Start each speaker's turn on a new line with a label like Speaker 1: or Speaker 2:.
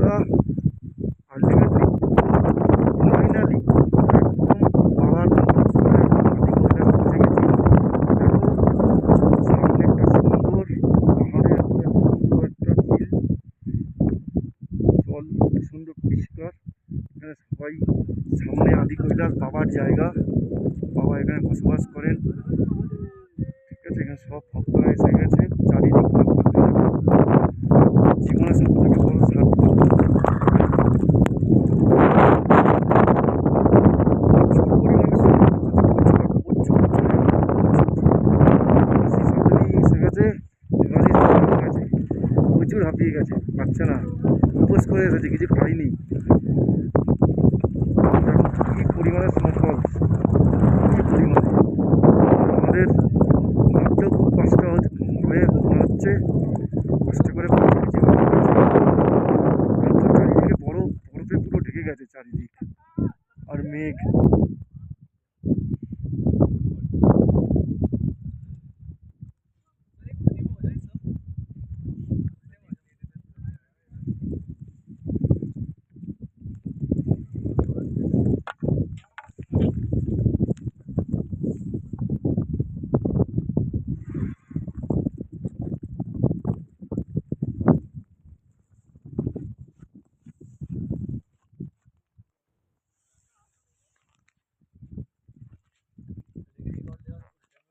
Speaker 1: আমরা ultimately finally একদম বাবার মন্দিরে পৌঁছে গেছি। দেখো সামনে একটা সুন্দর পাহাড়ের উপরে সুন্দর একটা ঝিল, জল কি সুন্দর পরিষ্কার। এখানে সবাই, সামনে আদি কৈলাস বাবার জায়গা, বাবা এখানে বসবাস করেন। ঠিক আছে, এখানে সব ভক্তরা এসে গেছে। চারিদিকটা ঘুরতে হবে, জীবনের সব থেকে বড় সাধ্য। প্রচুর পরিমাণে সুন্দর, প্রচুর এসে গেছে। প্রচুর হাঁপিয়ে গেছে, পাচ্ছে না, উপোস করে এসেছে, কিছু খাইনি। কি পরিমাণে স্নোফল, কি পরিমাণে! আমাদের নামতেও খুব কষ্ট হয়ে মনে হচ্ছে, কষ্ট করে পৌঁছে গেছি বাবার কাছে। চারিদিকে বরফে পুরো ঢেকে গেছে চারিদিক, আর মেঘ।